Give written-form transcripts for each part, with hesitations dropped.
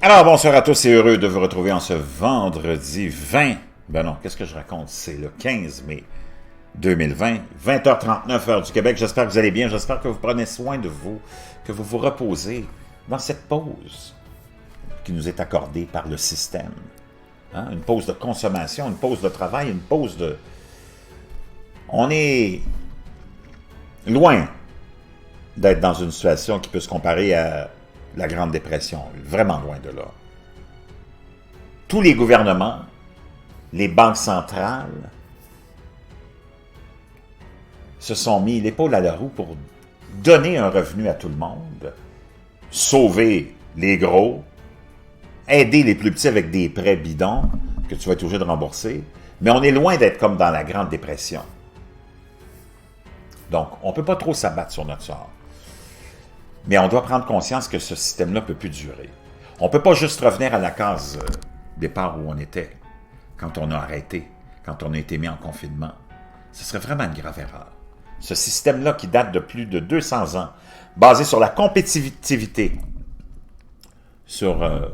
Alors, bonsoir à tous et heureux de vous retrouver en ce vendredi 20. Ben non, qu'est-ce que je raconte? C'est le 15 mai 2020, 20h39 heure du Québec. J'espère que vous allez bien, j'espère que vous prenez soin de vous, que vous vous reposez dans cette pause qui nous est accordée par le système. Hein? Une pause de consommation, une pause de travail, une pause de... On est loin d'être dans une situation qui peut se comparer à la Grande Dépression, vraiment loin de là. Tous les gouvernements, les banques centrales, se sont mis l'épaule à la roue pour donner un revenu à tout le monde, sauver les gros, aider les plus petits avec des prêts bidons que tu vas être obligé de rembourser, mais on est loin d'être comme dans la Grande Dépression. Donc, on ne peut pas trop s'abattre sur notre sort. Mais on doit prendre conscience que ce système-là ne peut plus durer. On ne peut pas juste revenir à la case départ où on était, quand on a arrêté, quand on a été mis en confinement. Ce serait vraiment une grave erreur. Ce système-là qui date de plus de 200 ans, basé sur la compétitivité, sur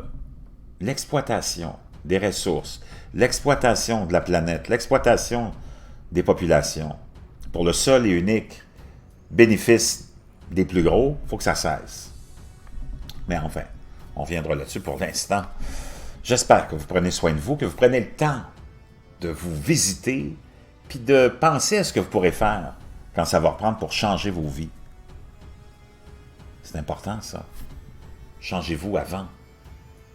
l'exploitation des ressources, l'exploitation de la planète, l'exploitation des populations, pour le seul et unique bénéfice des plus gros, il faut que ça cesse. Mais enfin, on reviendra là-dessus pour l'instant. J'espère que vous prenez soin de vous, que vous prenez le temps de vous visiter, puis de penser à ce que vous pourrez faire quand ça va reprendre pour changer vos vies. C'est important, ça. Changez-vous avant.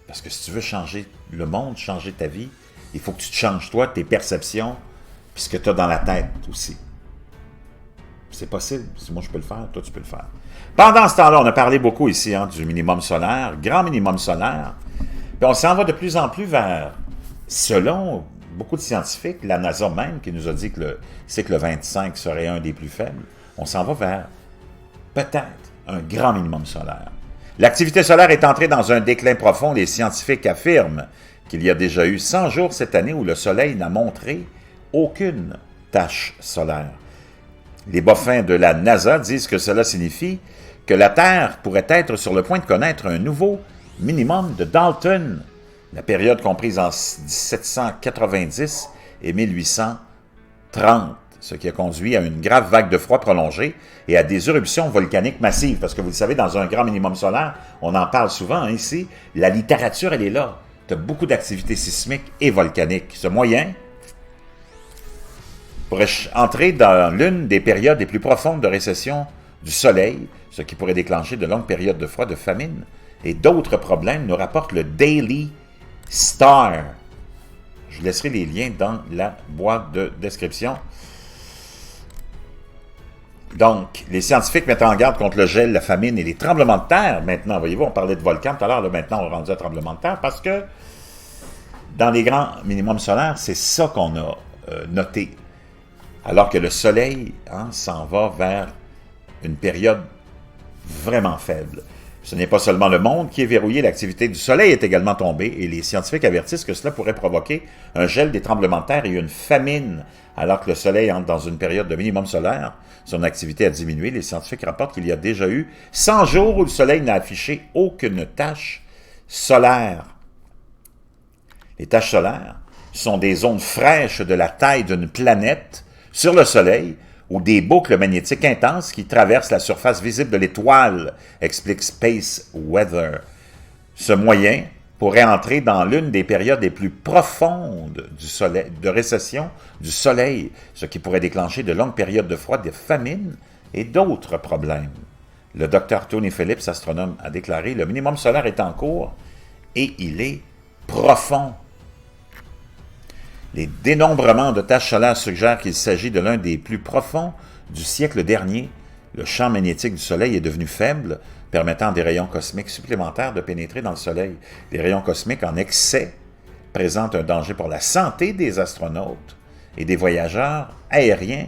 Parce que si tu veux changer le monde, changer ta vie, il faut que tu te changes toi, tes perceptions, puis ce que tu as dans la tête aussi. C'est possible. Si moi je peux le faire, toi tu peux le faire. Pendant ce temps-là, on a parlé beaucoup ici du minimum solaire, grand minimum solaire. Puis on s'en va de plus en plus vers, selon beaucoup de scientifiques, la NASA même qui nous a dit que le cycle 25 serait un des plus faibles, on s'en va vers peut-être un grand minimum solaire. L'activité solaire est entrée dans un déclin profond. Les scientifiques affirment qu'il y a déjà eu 100 jours cette année où le Soleil n'a montré aucune tache solaire. Les boffins de la NASA disent que cela signifie que la Terre pourrait être sur le point de connaître un nouveau minimum de Dalton, la période comprise en 1790 et 1830, ce qui a conduit à une grave vague de froid prolongée et à des éruptions volcaniques massives. Parce que vous le savez, dans un grand minimum solaire, on en parle souvent ici, la littérature, elle est là. Tu as beaucoup d'activités sismiques et volcaniques. Ce moyen pourrait entrer dans l'une des périodes les plus profondes de récession du Soleil, ce qui pourrait déclencher de longues périodes de froid, de famine et d'autres problèmes, nous rapporte le Daily Star. Je laisserai les liens dans la boîte de description. Donc, les scientifiques mettent en garde contre le gel, la famine et les tremblements de terre. Maintenant, voyez-vous, on parlait de volcans tout à l'heure, maintenant on est rendu à tremblements de terre parce que dans les grands minimums solaires, c'est ça qu'on a noté. Alors que le Soleil s'en va vers une période vraiment faible. Ce n'est pas seulement le monde qui est verrouillé, l'activité du Soleil est également tombée et les scientifiques avertissent que cela pourrait provoquer un gel, des tremblements de terre et une famine. Alors que le Soleil entre dans une période de minimum solaire, son activité a diminué. Les scientifiques rapportent qu'il y a déjà eu 100 jours où le Soleil n'a affiché aucune tache solaire. Les taches solaires sont des zones fraîches de la taille d'une planète sur le Soleil ou des boucles magnétiques intenses qui traversent la surface visible de l'étoile, explique Space Weather. Ce moyen pourrait entrer dans l'une des périodes les plus profondes du soleil, de récession du Soleil, ce qui pourrait déclencher de longues périodes de froid, de famine et d'autres problèmes. Le docteur Tony Phillips, astronome, a déclaré « Le minimum solaire est en cours et il est profond ». Les dénombrements de taches solaires suggèrent qu'il s'agit de l'un des plus profonds du siècle dernier. Le champ magnétique du Soleil est devenu faible, permettant à des rayons cosmiques supplémentaires de pénétrer dans le Soleil. Les rayons cosmiques en excès présentent un danger pour la santé des astronautes et des voyageurs aériens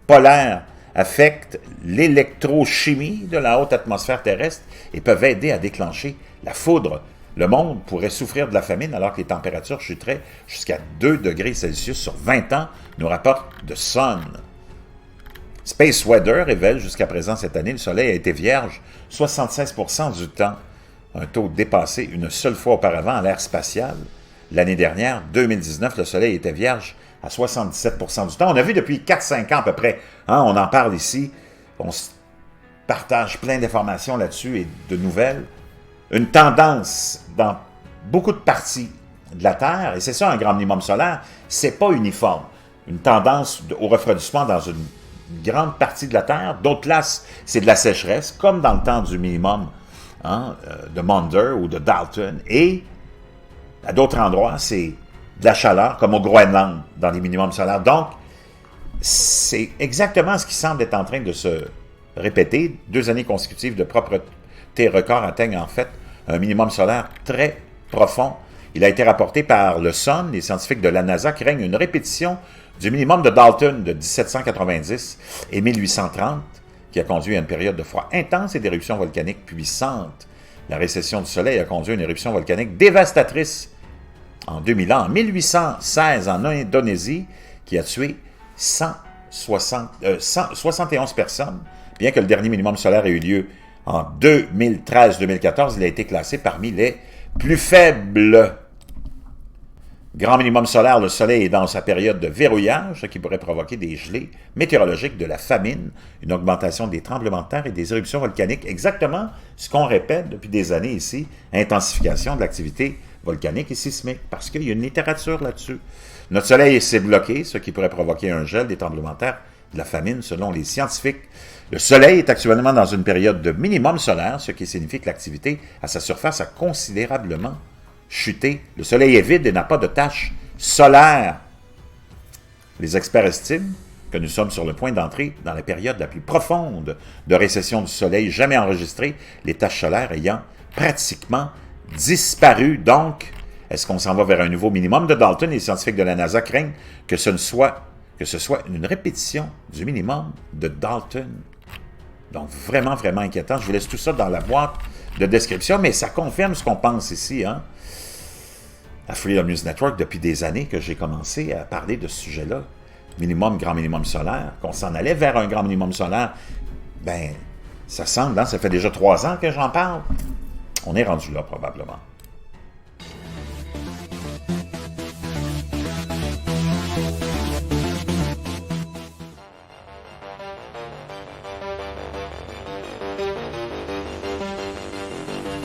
polaires, affectent l'électrochimie de la haute atmosphère terrestre et peuvent aider à déclencher la foudre. Le monde pourrait souffrir de la famine alors que les températures chuteraient jusqu'à 2 degrés Celsius sur 20 ans, nous rapporte The Sun. Space Weather révèle jusqu'à présent cette année, le Soleil a été vierge 76% du temps. un taux dépassé une seule fois auparavant à l'ère spatiale. L'année dernière, 2019, le Soleil était vierge à 77% du temps. On a vu depuis 4-5 ans à peu près, hein, on en parle ici, on se partage plein d'informations là-dessus et de nouvelles, une tendance dans beaucoup de parties de la Terre, et c'est ça un grand minimum solaire, c'est pas uniforme. Une tendance au refroidissement dans une grande partie de la Terre, d'autres places, c'est de la sécheresse, comme dans le temps du minimum hein, de Maunder ou de Dalton, et à d'autres endroits, c'est de la chaleur, comme au Groenland, dans les minimums solaires. Donc, c'est exactement ce qui semble être en train de se répéter. 2 années consécutives de propreté record atteignent en fait un minimum solaire très profond. Il a été rapporté par le Sun, les scientifiques de la NASA, qui règne une répétition du minimum de Dalton de 1790 et 1830, qui a conduit à une période de froid intense et d'éruptions volcaniques puissantes. La récession du Soleil a conduit à une éruption volcanique dévastatrice en 2000 ans, en 1816 en Indonésie, qui a tué 171 personnes. Bien que le dernier minimum solaire ait eu lieu en 2013-2014, il a été classé parmi les plus faibles. Grand minimum solaire, le Soleil est dans sa période de verrouillage, ce qui pourrait provoquer des gelées météorologiques, de la famine, une augmentation des tremblements de terre et des éruptions volcaniques. Exactement ce qu'on répète depuis des années ici, intensification de l'activité volcanique et sismique, parce qu'il y a une littérature là-dessus. Notre Soleil s'est bloqué, ce qui pourrait provoquer un gel, des tremblements de terre, de la famine, selon les scientifiques. Le Soleil est actuellement dans une période de minimum solaire, ce qui signifie que l'activité à sa surface a considérablement chuté. Le Soleil est vide et n'a pas de taches solaires. Les experts estiment que nous sommes sur le point d'entrer dans la période la plus profonde de récession du Soleil jamais enregistrée, les taches solaires ayant pratiquement disparu. Donc, est-ce qu'on s'en va vers un nouveau minimum de Dalton? Les scientifiques de la NASA craignent que ce soit une répétition du minimum de Dalton. Donc, vraiment, vraiment inquiétant. Je vous laisse tout ça dans la boîte de description, mais ça confirme ce qu'on pense ici, hein? À Freedom News Network, depuis des années que j'ai commencé à parler de ce sujet-là. Minimum, grand minimum solaire, qu'on s'en allait vers un grand minimum solaire. Ben, ça semble, hein? Ça fait déjà 3 ans que j'en parle. On est rendu là, probablement.